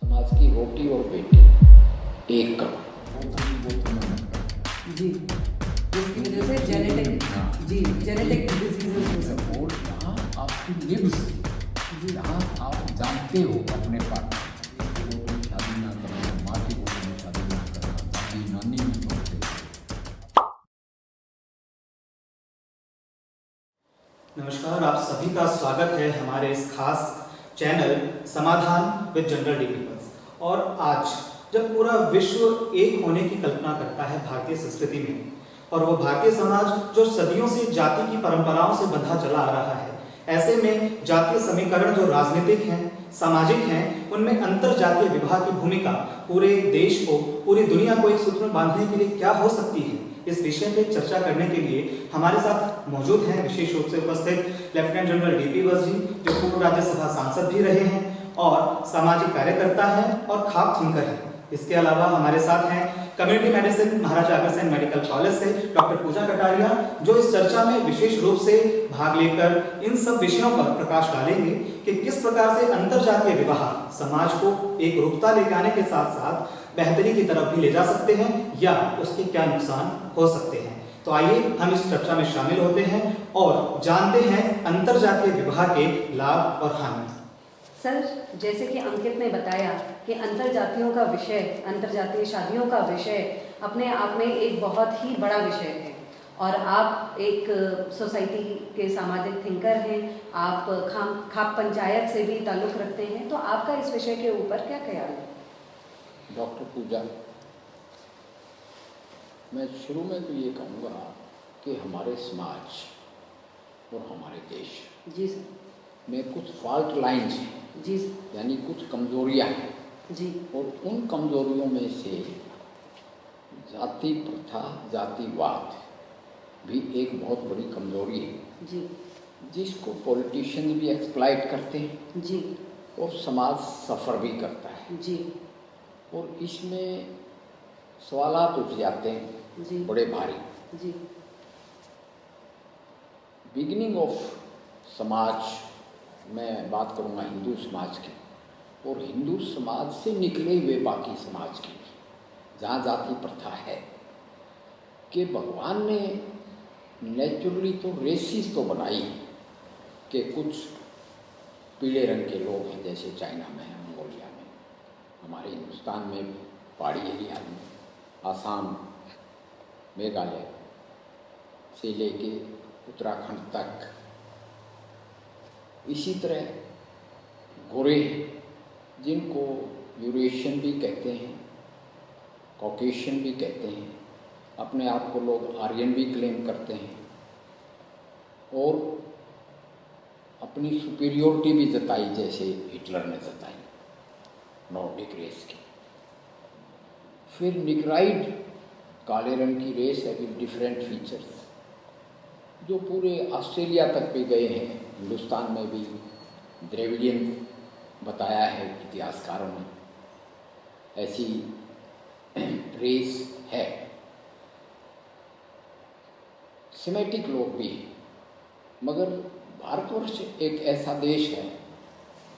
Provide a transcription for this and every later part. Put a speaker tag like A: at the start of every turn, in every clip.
A: समाज की रोटी और बेटी एक करोड़
B: जी, जिसकी वजह से जेनेटिक जेनेटिक डिजीजेस हो सकते हैं।
A: और यहाँ आपकी लिव्स यहाँ आप जानते हो अपने पार्टनर की वो शादी ना करना, माँ की गोद में शादी ना करना, दादी नानी में होते।
C: नमस्कार, आप सभी का स्वागत है हमारे इस खास चैनल समाधान विद जनरल डीपीपल्स। और आज जब पूरा विश्व एक होने की कल्पना करता है भारतीय संस्कृति में, और वो भारतीय समाज जो सदियों से जाति की परंपराओं से बंधा चला आ रहा है, ऐसे में जातीय समीकरण जो राजनीतिक हैं, सामाजिक हैं, उनमें अंतर जातीय विवाह की भूमिका पूरे देश को, पूरी दुनिया को एक सूत्र में बांधने के लिए क्या हो सकती है, इस विषय पे चर्चा करने के लिए हमारे साथ मौजूद हैं विशेष रूप से उपस्थित लेफ्टिनेंट जनरल डीपी वत्स जी, जो पूर्व राज्यसभा सांसद भी रहे हैं और सामाजिक कार्यकर्ता हैं और खाप थिंकर हैं। इसके अलावा हमारे साथ हैं community medicine Maharaja Agrasen medical college से डॉक्टर पूजा कटारिया, जो इस चर्चा में विशेष रूप से भाग लेकर इन सब विषयों पर प्रकाश डालेंगे कि किस प्रकार से अंतरजातीय विवाह समाज को एक रूपता लेकर आने के साथ साथ बेहतरी की तरफ भी ले जा सकते हैं या उसके क्या नुकसान हो सकते हैं। तो आइए हम इस चर्चा में शामिल होते हैं और जानते हैं अंतरजातीय विवाह के लाभ और हानि।
B: सर, जैसे कि अंकित ने बताया कि अंतरजातियों का विषय, अंतरजातीय शादियों का विषय अपने आप में एक बहुत ही बड़ा विषय है और आप एक सोसाइटी के सामाजिक थिंकर हैं, आप खाप पंचायत से भी ताल्लुक़ रखते हैं, तो आपका इस विषय के ऊपर क्या ख्याल है?
A: डॉक्टर पूजा, मैं शुरू में तो ये कहूँगा कि हमारे समाज और हमारे देश
B: जी सर
A: में कुछ फॉल्ट लाइन्स हैं,
B: जी सर,
A: यानी कुछ कमजोरियां हैं
B: जी,
A: और उन कमजोरियों में से जाति प्रथा, जातिवाद भी एक बहुत बड़ी कमजोरी है
B: जी,
A: जिसको पॉलिटिशियंस भी एक्सप्लॉइट करते हैं
B: जी,
A: और समाज सफ़र भी करता है।
B: जी,
A: और इसमें सवालात उठ जाते हैं
B: जी,
A: बड़े भारी।
B: जी,
A: बिगिनिंग ऑफ समाज, मैं बात करूँगा हिंदू समाज की, और हिंदू समाज से निकले हुए बाकी समाज की, जहाँ जाति प्रथा है कि भगवान ने नेचुरली तो रेसिस तो बनाई कि कुछ पीले रंग के लोग हैं, जैसे चाइना में, मंगोलिया में, हमारे हिंदुस्तान में पहाड़ी एरिया में, आसाम, मेघालय से लेके उत्तराखंड तक। इसी तरह गोरे जिनको यूरेशियन भी कहते हैं, कॉकेशियन भी कहते हैं, अपने आप को लोग आर्यन भी क्लेम करते हैं और अपनी सुपीरियोरिटी भी जताई, जैसे हिटलर ने जताई नॉर्डिक रेस की। फिर निग्राइड, काले रंग की रेस है विद डिफरेंट फीचर्स, जो पूरे ऑस्ट्रेलिया तक भी गए हैं, हिंदुस्तान में भी द्रविडियन बताया है इतिहासकारों ने, ऐसी रेस है। सेमेटिक लोग भी हैं, मगर भारतवर्ष एक ऐसा देश है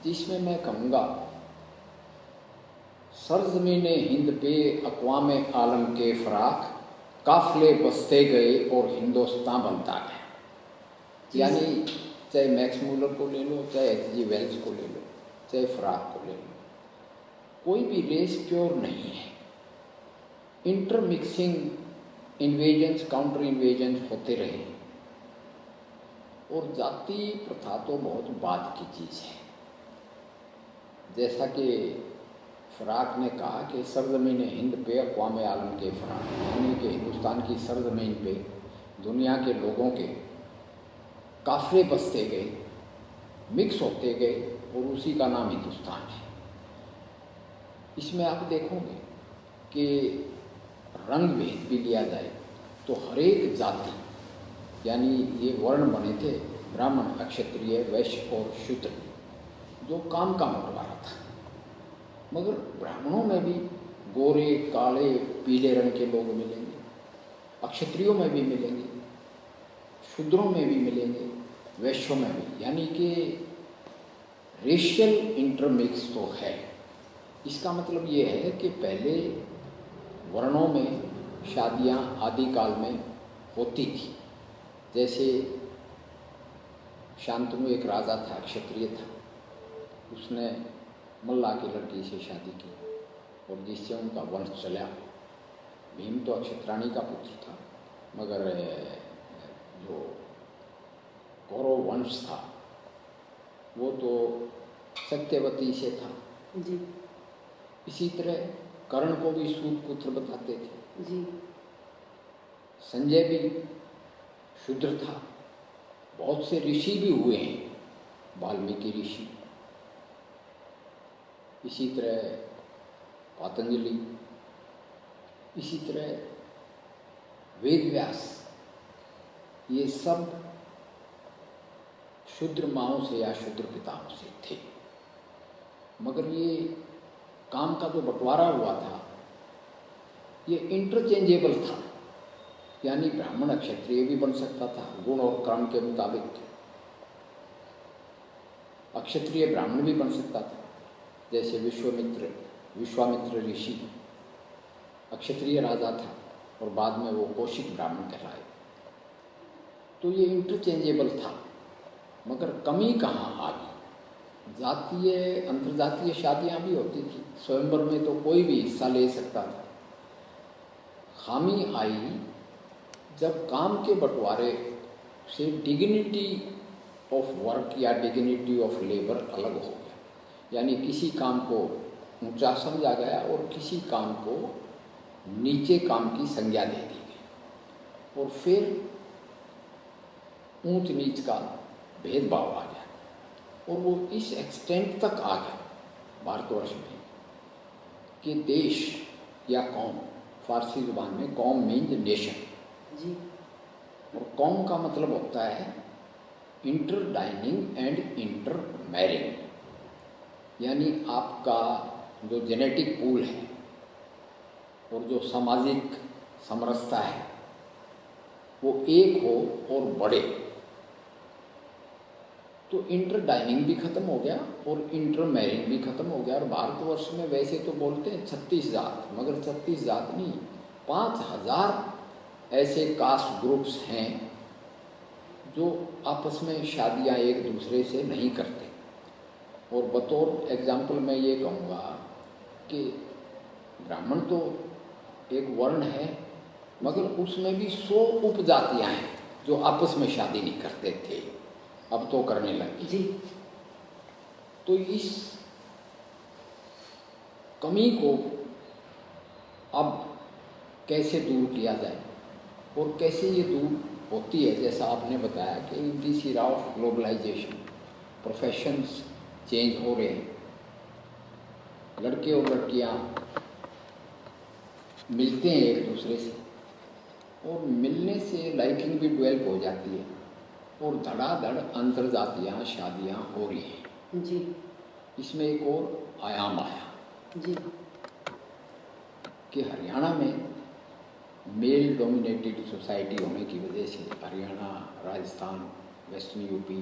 A: जिसमें मैं कहूँगा सरज़मीने हिंद पे अक़वाम आलम के फ़राक काफ़िले बसते गए और हिंदुस्तान बनता गया। यानी चाहे मैक्स मूलर को ले लो, चाहे एच.जी. वेल्स को ले लो, चाहे फ़राक को ले लो, कोई भी रेस प्योर नहीं है। इंटरमिक्सिंग, इन्वेजन्स, काउंटर इन्वेजन्स होते रहे और जाति प्रथा तो बहुत बाद की चीज़ है। जैसा कि फ़राक ने कहा कि सरज़मीन हिंद पे अक़वाम आलम के फ़राक, यानी कि हिंदुस्तान की सरज़मीन पे दुनिया के लोगों के काफ़िले बसते गए, मिक्स होते गए और उसी का नाम हिंदुस्तान है। इसमें आप देखोगे कि रंग भेद भी लिया जाए तो हर एक जाति, यानी ये वर्ण बने थे ब्राह्मण, क्षत्रिय, वैश्य और शूद्र, जो काम का बंटवारा था, मगर ब्राह्मणों में भी गोरे, काले, पीले रंग के लोग मिलेंगे, अक्षत्रियों में भी मिलेंगे, शूद्रों में भी मिलेंगे, वैश्यों में भी, यानी कि रेशियल इंटरमिक्स तो है। इसका मतलब ये है कि पहले वर्णों में शादियां आदिकाल में होती थी। जैसे शांतनु एक राजा था, क्षत्रिय था, उसने मल्ला की लड़की से शादी की और जिससे उनका वंश चला। भीम तो अक्षत्राणी का पुत्र था, मगर जो कौरव वंश था वो तो सत्यवती से था
B: जी।
A: इसी तरह कर्ण को भी सूत पुत्र बताते थे
B: जी।
A: संजय भी शूद्र था। बहुत से ऋषि भी हुए हैं, वाल्मीकि ऋषि, इसी तरह पतंजलि, इसी तरह वेद व्यास, ये सब शूद्र माओं से या शूद्र पिताओं से थे। मगर ये काम का जो बंटवारा हुआ था ये इंटरचेंजेबल था, यानी ब्राह्मण क्षत्रिय भी बन सकता था गुण और क्रम के मुताबिक, अक्षत्रिय ब्राह्मण भी बन सकता था। जैसे विश्वामित्र ऋषि अक्षत्रिय राजा था और बाद में वो कौशिक ब्राह्मण कहलाए। तो ये इंटरचेंजेबल था। मगर कमी कहाँ आ गई? जातीय अंतर्जातीय शादियाँ भी होती थी, स्वयंवर में तो कोई भी हिस्सा ले सकता था। खामी आई जब काम के बंटवारे से डिग्निटी ऑफ वर्क या डिग्निटी ऑफ लेबर अलग हो गया, यानी किसी काम को ऊंचा समझा गया और किसी काम को नीचे काम की संज्ञा दे दी गई, और फिर ऊंच नीच का भेदभाव आ गया। और वो इस एक्सटेंट तक आ गया भारतवर्ष में कि देश या कौम, फारसी जुबान में कौम मीन्स नेशन
B: जी।
A: और कौम का मतलब होता है inter dining and inter marrying, यानी आपका जो जेनेटिक पूल है और जो सामाजिक समरसता है वो एक हो और बढ़े। तो इंटर डाइनिंग भी खत्म हो गया और इंटर मैरिंग भी खत्म हो गया। और भारतवर्ष में वैसे तो बोलते हैं 36 जात, मगर 36 जात नहीं, 5000 ऐसे कास्ट ग्रुप्स हैं जो आपस में शादियां एक दूसरे से नहीं करते। और बतौर एग्जाम्पल मैं ये कहूँगा कि ब्राह्मण तो एक वर्ण है, मगर उसमें भी 100 उपजातियां हैं जो आपस में शादी नहीं करते थे, अब तो करने लगी
B: जी।
A: तो इस कमी को अब कैसे दूर किया जाए और कैसे ये दूर होती है? जैसा आपने बताया कि in this era of globalization professions change हो रहे हैं, लड़के और लड़कियां मिलते हैं एक दूसरे से और मिलने से लाइकिंग भी डेवलप हो जाती है और धड़ाधड़ अंतर्जातीय शादियां हो रही हैं।
B: जी।
A: इसमें एक और आयाम आया
B: जी।
A: कि हरियाणा में मेल डोमिनेटेड सोसाइटी होने की वजह से हरियाणा, राजस्थान, वेस्टर्न यूपी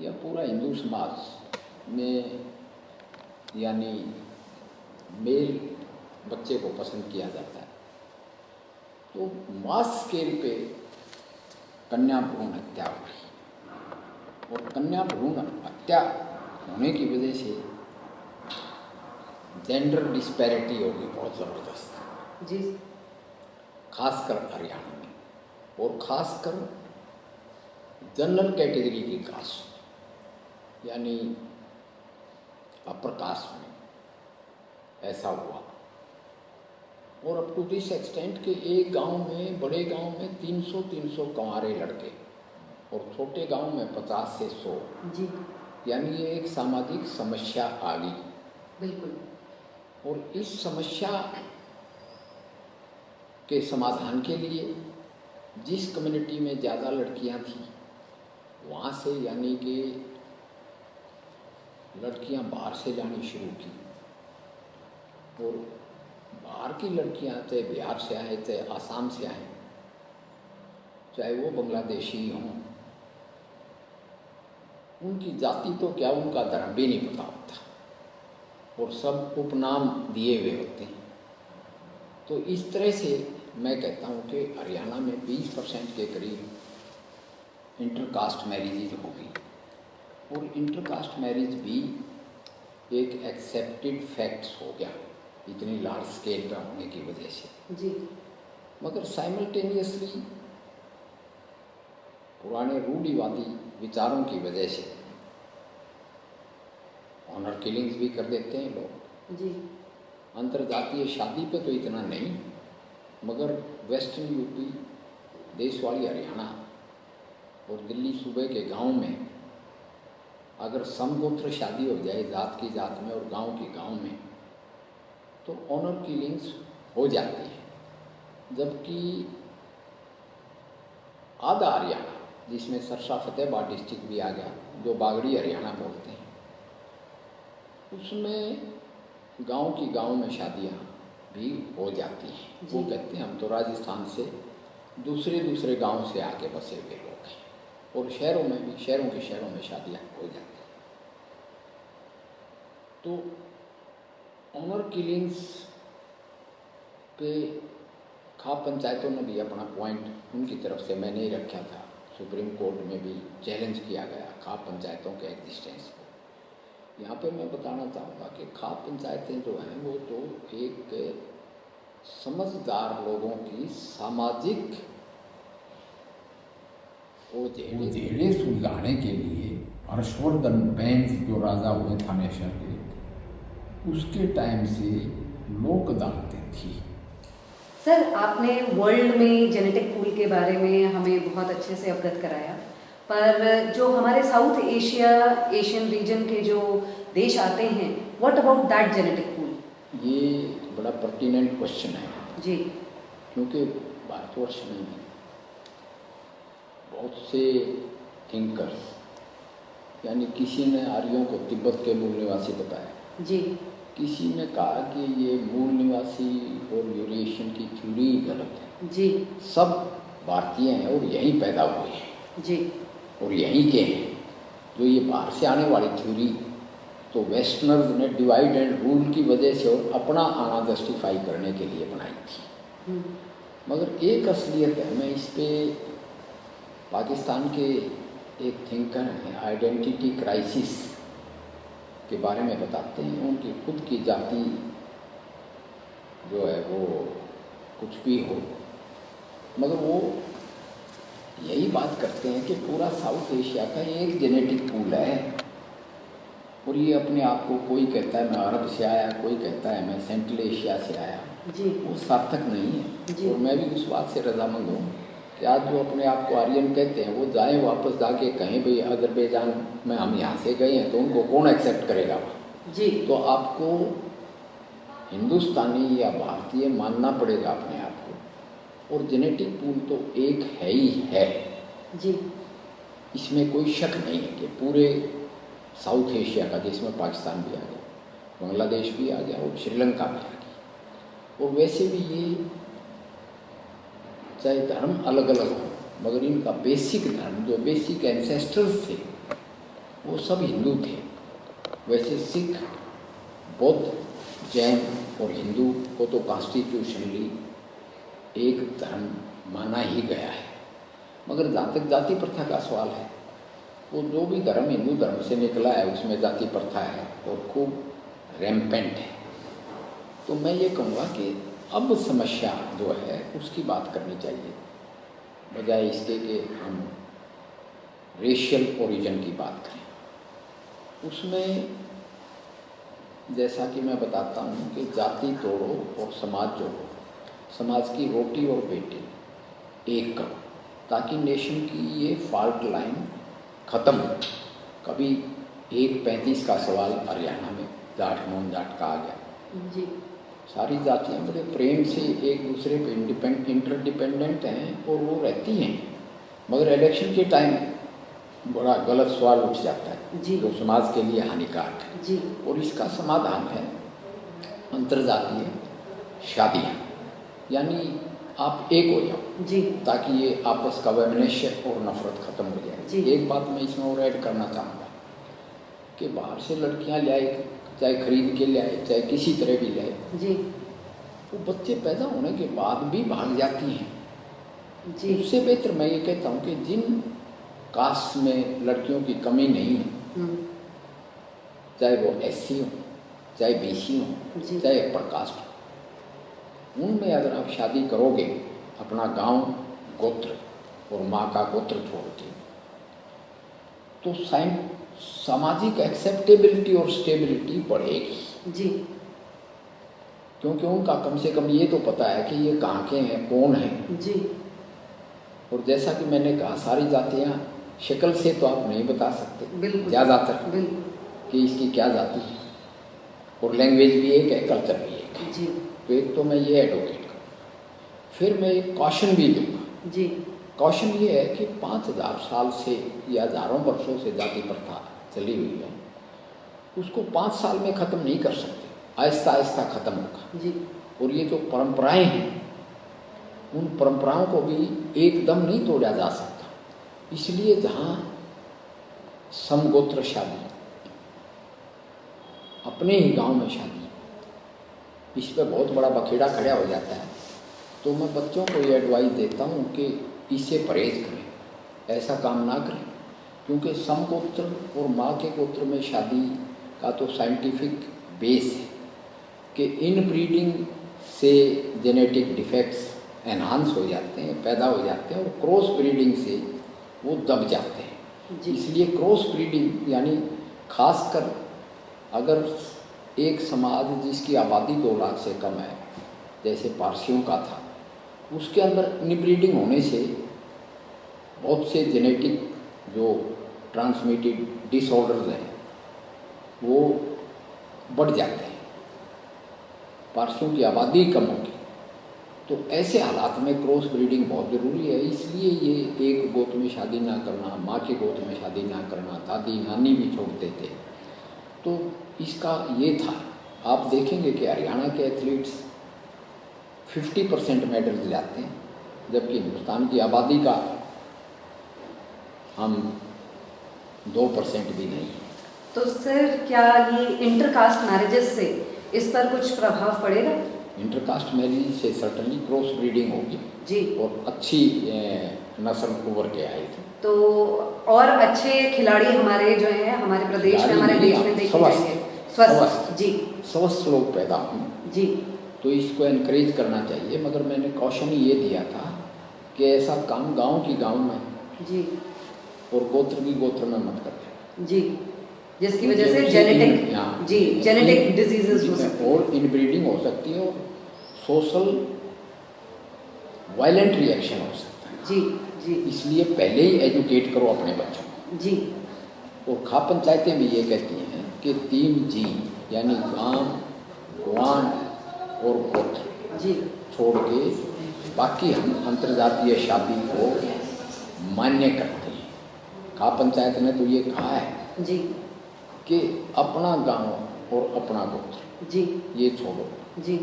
A: या पूरा हिंदू समाज में यानी मेल बच्चे को पसंद किया जाता है। तो मास स्केल पे कन्या भ्रूण हत्या हो गई और कन्या भ्रूण हत्या होने की वजह से जेंडर डिस्पैरिटी होगी बहुत ज़बरदस्त
B: जी।
A: खासकर हरियाणा में, और खासकर जनरल कैटेगरी की कास्ट यानी अपर कास्ट में ऐसा हुआ। और अप टू दिस एक्सटेंट के एक गांव में, बड़े गांव में 300 कंवारे लड़के और छोटे गांव में 50 से 100
B: जी।
A: यानी ये एक सामाजिक समस्या आ गई।
B: बिल्कुल।
A: और इस समस्या के समाधान के लिए जिस कम्युनिटी में ज़्यादा लड़कियां थी वहाँ से यानी कि लड़कियां बाहर से जानी शुरू की। और बाहर की लड़कियां चाहे बिहार से आए, चाहे आसाम से आए, चाहे वो बांग्लादेशी हों, उनकी जाति तो क्या उनका धर्म भी नहीं पता होता। और सब उपनाम दिए हुए होते हैं। तो इस तरह से मैं कहता हूँ कि हरियाणा में 20% के करीब इंटरकास्ट मैरिजेज होगी, और इंटरकास्ट मैरिज भी एक एक्सेप्टेड फैक्ट्स हो गया इतनी लार्ज स्केल पर होने की वजह से
B: जी।
A: मगर साइमल्टेनियसली पुराने रूढ़िवादी विचारों की वजह से ऑनर किलिंग्स भी कर देते हैं लोग
B: जी।
A: अंतर्जातीय शादी पे तो इतना नहीं, मगर वेस्टर्न यूपी, देशवाली हरियाणा और दिल्ली सूबे के गांव में अगर समगोत्र शादी हो जाए जात की जात में और गांव की गांव में, तो ऑनर किलिंग्स हो जाती है। जबकि आधा हरियाणा, जिसमें सरसा फतेहाबाद डिस्ट्रिक्ट भी आ गया, जो बागड़ी हरियाणा बोलते हैं, उसमें गांव की गांव में शादियां भी हो जाती हैं। वो कहते हैं हम तो राजस्थान से दूसरे गांव से आके बसे हुए लोग हैं, और शहरों में भी शहरों में शादियां हो जाती हैं। तो ऑनर किलिंग्स पे खाप पंचायतों ने भी अपना पॉइंट उनकी तरफ से मैं नहीं रखा था, सुप्रीम कोर्ट में भी चैलेंज किया गया खाप पंचायतों के एग्जिस्टेंस को। यहाँ पे मैं बताना चाहूँगा कि खाप पंचायतें जो हैं वो तो एक समझदार लोगों की सामाजिक जेड़े सुलझाने के लिए हर्षवर्धन बेंस जो राजा हुए थानेश्वर के, उसके टाइम से लोक अदालतें थी।
B: सर, आपने वर्ल्ड में जेनेटिक पूल के बारे में हमें बहुत अच्छे से अवगत कराया, पर जो हमारे साउथ एशियन रीजन के जो देश आते हैं, what about that genetic pool? ये
A: बड़ा पर्टिनेंट क्वेश्चन है
B: जी,
A: क्योंकि भारतवर्ष में बहुत से थिंकर्स, यानी किसी ने आर्यों को तिब्बत के मूल निवासी बताया
B: जी,
A: किसी ने कहा कि ये मूल निवासी और यूरेशियन की थ्योरी गलत है
B: जी,
A: सब भारतीय हैं और यहीं पैदा हुए हैं
B: जी,
A: और यहीं के हैं। जो ये बाहर से आने वाली थ्योरी तो वेस्टर्नर्स ने डिवाइड एंड रूल की वजह से और अपना आना जस्टिफाई करने के लिए बनाई थी। मगर एक असलियत है, मैं इस पे पाकिस्तान के एक थिंकर हैं, आइडेंटिटी क्राइसिस के बारे में बताते हैं। उनकी खुद की जाति जो है वो कुछ भी हो, मगर वो यही बात करते हैं कि पूरा साउथ एशिया का एक जेनेटिक पूल है और ये अपने आप को, कोई कहता है मैं अरब से आया, कोई कहता है मैं सेंट्रल एशिया से आया, वो सार्थक नहीं है। और मैं भी उस बात से रजामंद हूँ कि आज जो अपने आप को आर्यन कहते हैं वो जाएं वापस जाके कहें भाई अजरबैजान में हम यहाँ से गए हैं, तो उनको कौन एक्सेप्ट करेगा
B: जी।
A: तो आपको हिंदुस्तानी या भारतीय मानना पड़ेगा अपने आप को। और जेनेटिक पूल तो एक है ही है
B: जी, इसमें
A: कोई शक नहीं है कि पूरे साउथ एशिया का, जिसमें पाकिस्तान भी आ गया, बांग्लादेश भी आ गया और श्रीलंका भी आ गया। और वैसे भी ये चाहे धर्म अलग अलग हो, मगर इनका बेसिक धर्म, जो बेसिक एंसेस्टर्स थे, वो सब हिंदू थे। वैसे सिख, बौद्ध, जैन और हिंदू को तो कॉन्स्टिट्यूशनली एक धर्म माना ही गया है। मगर जहाँ तक जाति प्रथा का सवाल है, वो जो भी धर्म हिंदू धर्म से निकला है उसमें जाति प्रथा है और खूब रैम्पेंट है। तो मैं ये कहूँगा कि अब समस्या जो है उसकी बात करनी चाहिए, बजाय इसके कि हम रेशियल ओरिजिन की बात करें। उसमें जैसा कि मैं बताता हूँ कि जाति तोड़ो और समाज जोड़ो, समाज की रोटी और बेटी एक करो, ताकि नेशन की ये फॉल्ट लाइन ख़त्म हो। कभी 1:35 का सवाल हरियाणा में जाट नॉन जाट का आ गया
B: जी।
A: सारी जातियाँ बड़े प्रेम से एक दूसरे पे इंटरडिपेंडेंट हैं और वो रहती हैं, मगर इलेक्शन के टाइम बड़ा गलत सवाल उठ जाता है जो समाज के लिए हानिकारक है
B: जी।
A: और इसका समाधान है अंतर्जातीय शादियाँ, यानी आप एक हो जाओ
B: जी,
A: ताकि ये आपस का वैमनस्य और नफरत खत्म हो जाए। एक बात मैं इसमें और ऐड करना चाहूँगा कि बाहर से लड़कियाँ चाहे खरीद के ले आए, चाहे किसी तरह भी ले आए,
B: जी
A: वो बच्चे पैदा होने के बाद भी भाग जाती हैं।
B: जी
A: उससे बेहतर मैं ये कहता हूँ कि जिन कास्ट में लड़कियों की कमी नहीं है, चाहे वो SC हो, चाहे BC हो, चाहे अपर कास्ट हो, उनमें अगर आप शादी करोगे अपना गांव, गोत्र और माँ का गोत्र छोड़ के, तो सामाजिक एक्सेप्टेबिलिटी और स्टेबिलिटी बढ़ेगी
B: जी।
A: क्योंकि उनका कम से कम ये तो पता है कि ये कहाँ के हैं, कौन है
B: जी।
A: और जैसा कि मैंने कहा, सारी जातियाँ शक्ल से तो आप नहीं बता सकते ज़्यादातर कि इसकी क्या जाति है, और लैंग्वेज भी एक है, कल्चर भी एक है
B: जी।
A: तो एक तो मैं ये एडवोकेट करूँ। फिर मैं एक कॉशन भी दूंगा
B: जी।
A: कॉशन ये है कि 5000 साल से या हज़ारों वर्षों से जाति प्रथा चली हुई है, उसको 5 साल में ख़त्म नहीं कर सकते, आहिस्ता आहिस्ता ख़त्म होगा
B: जी।
A: और ये जो परंपराएं हैं, उन परंपराओं को भी एकदम नहीं तोड़ा जा सकता। इसलिए जहाँ समगोत्र शादी, अपने ही गांव में शादी, इस पर बहुत बड़ा बखेड़ा खड़ा हो जाता है। तो मैं बच्चों को ये एडवाइस देता हूँ कि इससे परहेज करें, ऐसा काम ना करें, क्योंकि समगोत्र और माँ के गोत्र में शादी का तो साइंटिफिक बेस है कि इन ब्रीडिंग से जेनेटिक डिफेक्ट्स एनहांस हो जाते हैं, पैदा हो जाते हैं, और क्रॉस ब्रीडिंग से वो दब जाते हैं। इसलिए क्रॉस ब्रीडिंग यानी खासकर अगर एक समाज जिसकी आबादी 2 लाख से कम है, जैसे पारसियों का था, उसके अंदर इनब्रीडिंग होने से बहुत से जेनेटिक जो ट्रांसमिटेड डिसऑर्डर्स हैं वो बढ़ जाते हैं। पारसियों की आबादी कम होगी, तो ऐसे हालात में क्रॉस ब्रीडिंग बहुत ज़रूरी है। इसलिए ये एक गोत्र में शादी ना करना, माँ के गोत्र में शादी ना करना, दादी नानी भी छोड़ते थे। तो इसका ये था, आप देखेंगे कि हरियाणा के एथलीट्स 50% मेडल दिलाते हैं, जबकि हिंदुस्तान की आबादी का हम 2% भी नहीं है।
B: तो सर क्या ये इंटरकास्ट मैरिजेस से इस पर कुछ प्रभाव पड़ेगा?
A: इंटरकास्ट मैरिज से सर्टनली क्रॉस ब्रीडिंग होगी
B: जी,
A: और अच्छी नस्ल उभर के आएगी।
B: तो और अच्छे खिलाड़ी हमारे जो हैं हमारे प्रदेश में, हमारे देश में देखे जाएंगे। स्वस्थ जी,
A: स्वस्थ लोग पैदा हों
B: जी,
A: तो इसको एनकरेज करना चाहिए। मगर मैंने कॉशन ये दिया था कि ऐसा काम गांव की गांव में
B: जी,
A: और गोत्र की गोत्र में मत करते
B: जी, जिसकी वजह से जेनेटिक डिजीजेस हो सकती
A: हैं और इनब्रीडिंग हो सकती है और सोशल वायलेंट रिएक्शन हो सकता है।
B: जी जी,
A: इसलिए पहले ही एजुकेट करो अपने बच्चों को।
B: जी,
A: और खा पंचायतें भी ये कहती हैं कि 3 G यानी गांव, ग्वांड और गोत्र
B: जी,
A: छोड़ के बाकी हम अंतर्जातीय शादी को मान्य करते हैं। खा पंचायत ने तो ये कहा है
B: जी,
A: कि अपना गांव और अपना गोत्र
B: जी,
A: ये छोड़ो,
B: जी,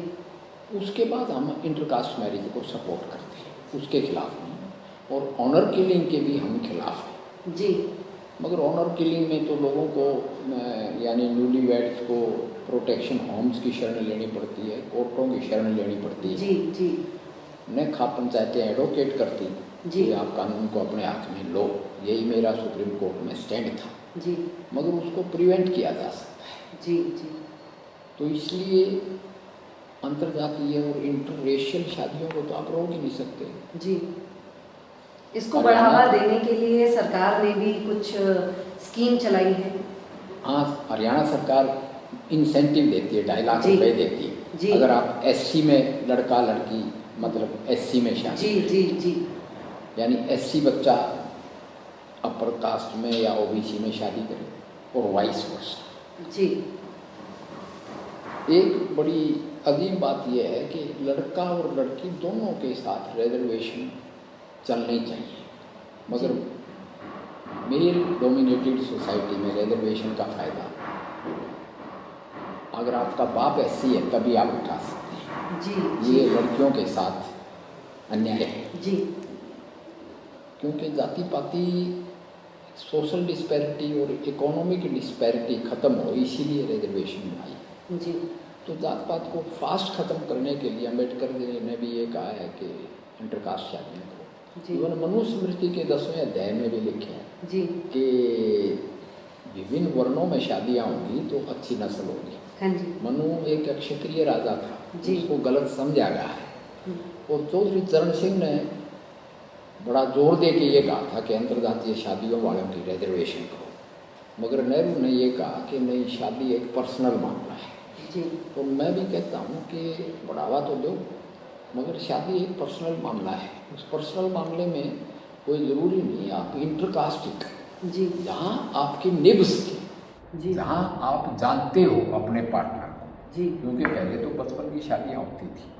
A: उसके बाद हम इंटरकास्ट मैरिज को सपोर्ट करते हैं, उसके खिलाफ नहीं। और ऑनर किलिंग के भी हम खिलाफ हैं
B: जी,
A: मगर ऑनर किलिंग में तो लोगों को यानी न्यूली वेड्स को प्रोटेक्शन होम्स की शरण लेनी पड़ती है, कोर्टों की शरण लेनी पड़ती है।
B: जी, जी,
A: न खा पंचायतें एडवोकेट करती
B: जी,
A: कि आप कानून को अपने हाथ में लो, यही मेरा सुप्रीम कोर्ट में स्टैंड था,
B: जी,
A: मगर उसको प्रिवेंट किया जा सकता है।
B: जी, जी,
A: तो इसलिए अंतर्जातीय और इंटररेशियल शादियों को तो आप रोक ही नहीं सकते।
B: जी, इसको बढ़ावा देने के लिए सरकार ने भी कुछ स्कीम चलाई है।
A: हाँ, हरियाणा सरकार इंसेंटिव देती है, 2.5 लाख रुपए देती है
B: जी,
A: अगर आप SC में लड़का लड़की मतलब SC में शादी
B: जी, जी, जी,
A: यानी SC बच्चा अपर कास्ट में या OBC में शादी करे और वाइस वर्सा।
B: जी,
A: एक बड़ी अजीब बात यह है कि लड़का और लड़की दोनों के साथ रिजर्वेशन चलनी चाहिए, मगर मेल डोमिनेटेड सोसाइटी में रिजर्वेशन का फ़ायदा अगर आपका बाप SC है तभी आप उठा सकते हैं।
B: जी,
A: ये लड़कियों के साथ अन्याय है,
B: जी,
A: क्योंकि जाति पाति सोशल डिस्पैरिटी और इकोनॉमिक डिस्पैरिटी ख़त्म हो, इसीलिए रिजर्वेशन बनाई।
B: जी।
A: तो जात पात को फास्ट ख़त्म करने के लिए अम्बेडकर जी ने भी ये कहा है कि इंटरकास्ट शादियों को, इवन मनुस्मृति के 10वें अध्याय में भी लिखे हैं
B: जी
A: कि विभिन्न वर्णों में शादियाँ होंगी तो अच्छी नस्ल होगी।
B: हाँ जी।
A: मनु एक क्षत्रिय राजा था,
B: जी।
A: उसको गलत समझा गया है। और चौधरी चरण सिंह ने बड़ा जोर दे के ये कहा था कि अंतर्जातीय शादियों वालों की रिजर्वेशन करो, मगर नेहरू ने ये कहा कि नहीं, शादी एक पर्सनल मामला है।
B: जी।
A: तो मैं भी कहता हूँ कि बढ़ावा तो दो, मगर शादी एक पर्सनल मामला है। उस पर्सनल मामले में कोई ज़रूरी नहीं आप इंटरकास्टिक,
B: जी।
A: जहाँ आपकी निब्स की,
B: जी।
A: जहाँ आप जानते हो अपने पार्टनर को।
B: जी।
A: क्योंकि पहले तो बचपन की शादियाँ होती थी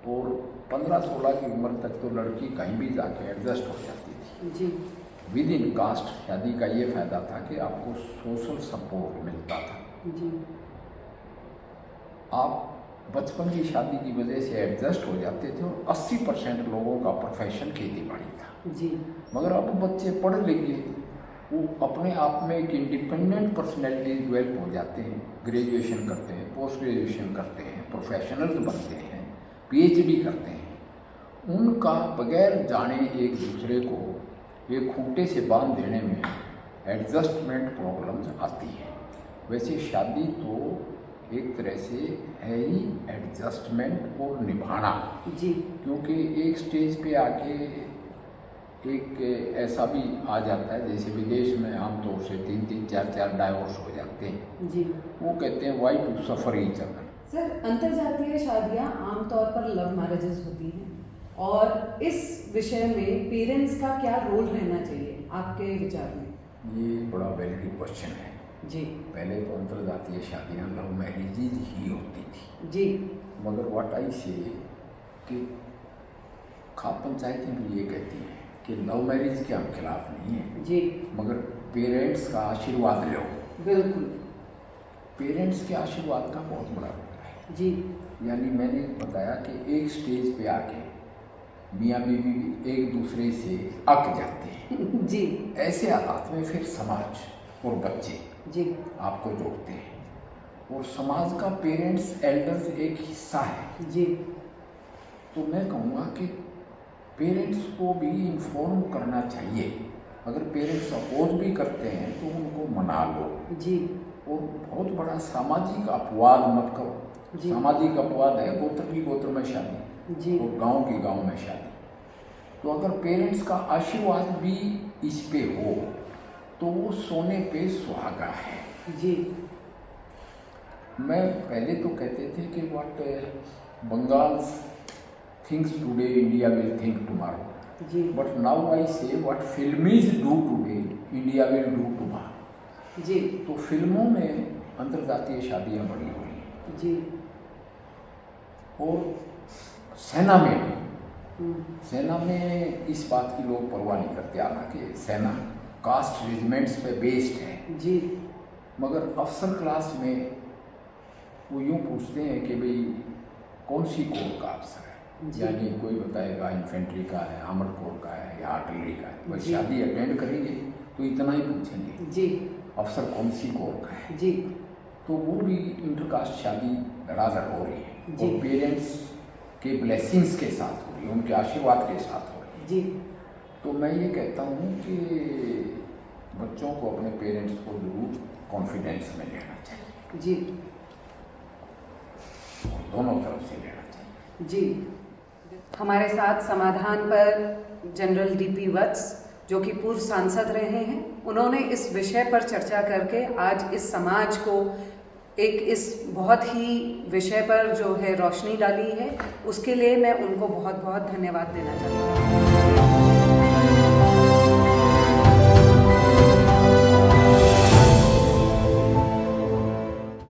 A: और 15-16 की उम्र तक तो लड़की कहीं भी जाके एडजस्ट हो जाती थी।
B: जी।
A: विद इन कास्ट शादी का ये फायदा था कि आपको सोशल सपोर्ट मिलता था।
B: जी।
A: आप बचपन की शादी की वजह से एडजस्ट हो जाते थे और 80% लोगों का प्रोफेशन खेती बाड़ी था।
B: जी।
A: मगर अब बच्चे पढ़ लिखे, वो अपने आप में एक इंडिपेंडेंट पर्सनैलिटी डेवलप हो जाते हैं, ग्रेजुएशन करते हैं, पोस्ट ग्रेजुएशन करते हैं, प्रोफेशनल्स बनते हैं, पीएचडी करते हैं। उनका बगैर जाने एक दूसरे को एक खूंटे से बांध देने में एडजस्टमेंट प्रॉब्लम्स आती है। वैसे शादी तो एक तरह से है ही एडजस्टमेंट और निभाना।
B: जी।
A: क्योंकि एक स्टेज पे आके एक ऐसा भी आ जाता है, जैसे विदेश में आमतौर से 3-3, 4-4 डाइवोर्स हो जाते हैं।
B: जी।
A: वो कहते हैं why to suffer each other.
B: Sir, अंतर्जातीय शादियाँ आमतौर पर लव मैरिजेस होती हैं, और इस विषय में पेरेंट्स का क्या रोल रहना चाहिए आपके विचार में?
A: ये बड़ा वैलिड क्वेश्चन है।
B: जी।
A: पहले तो अंतर्जातीय शादियाँ लव मैरिजेज ही होती थी।
B: जी।
A: मगर व्हाट आई से कि खाप पंचायतें भी ये कहती हैं कि लव मैरिज के हम खिलाफ नहीं हैं।
B: जी।
A: मगर पेरेंट्स का आशीर्वाद लो।
B: बिल्कुल।
A: पेरेंट्स के आशीर्वाद का बहुत बड़ा रोल है।
B: जी।
A: यानी मैंने बताया कि एक स्टेज पे आके मियाँ बीवी एक दूसरे से अक जाते हैं।
B: जी।
A: ऐसे हालात में फिर समाज और बच्चे
B: जी।
A: आपको जोड़ते हैं, और समाज का पेरेंट्स एल्डर्स एक हिस्सा है।
B: जी।
A: तो मैं कहूँगा कि पेरेंट्स को भी इन्फॉर्म करना चाहिए। अगर पेरेंट्स अपोज भी करते हैं तो उनको मना लो।
B: जी।
A: और बहुत बड़ा सामाजिक अपवाद मत करो।
B: जी।
A: सामाजिक अपवाद है गोत्र की गोत्र में शादी,
B: जी।
A: और गांव की गांव में शादी। तो अगर पेरेंट्स का आशीर्वाद भी इस पे हो तो वो सोने पे सुहागा है।
B: जी।
A: मैं पहले तो कहते थे कि what Bengal thinks today India will think tomorrow.
B: जी।
A: But now I say what filmies do today India will do tomorrow.
B: जी।
A: तो फिल्मों में अंतर्जातीय शादियाँ बड़ी हुई हैं।
B: जी।
A: और सेना में भी, सेना में इस बात की लोग परवाह नहीं करते, हालांकि सेना कास्ट रेजिमेंट्स पे बेस्ड है।
B: जी।
A: मगर अफसर क्लास में वो यूँ पूछते हैं कि भाई कौन सी कोर का अफसर है, यानी कोई बताएगा इन्फेंट्री का है, आर्मर्ड कोर का है या आर्टिलरी का है। भाई शादी अटेंड करेंगे तो इतना ही पूछेंगे जी, अफसर कौन सी कोर का है जी। तो वो भी इंटरकास्ट शादी दराजर हो रही है और पेरेंट्स के ब्लेसिंग्स के साथ हो रही है, उनके आशीर्वाद के साथ हो रही है जी। तो मैं ये कहता हूँ कि बच्चों को अपने पेरेंट्स को जरूर कॉन्फिडेंस में लेना चाहिए जी, दोनों तरफ से लेना चाहिए जी।
B: हमारे साथ समाधान पर जनरल डीपी वत्स, जो कि पूर्व सांसद रहे हैं, उन्होंने इस विषय पर चर्चा करके आज इस समाज को एक इस बहुत ही विषय पर जो है रोशनी डाली है, उसके लिए मैं उनको बहुत बहुत धन्यवाद देना चाहती हूँ।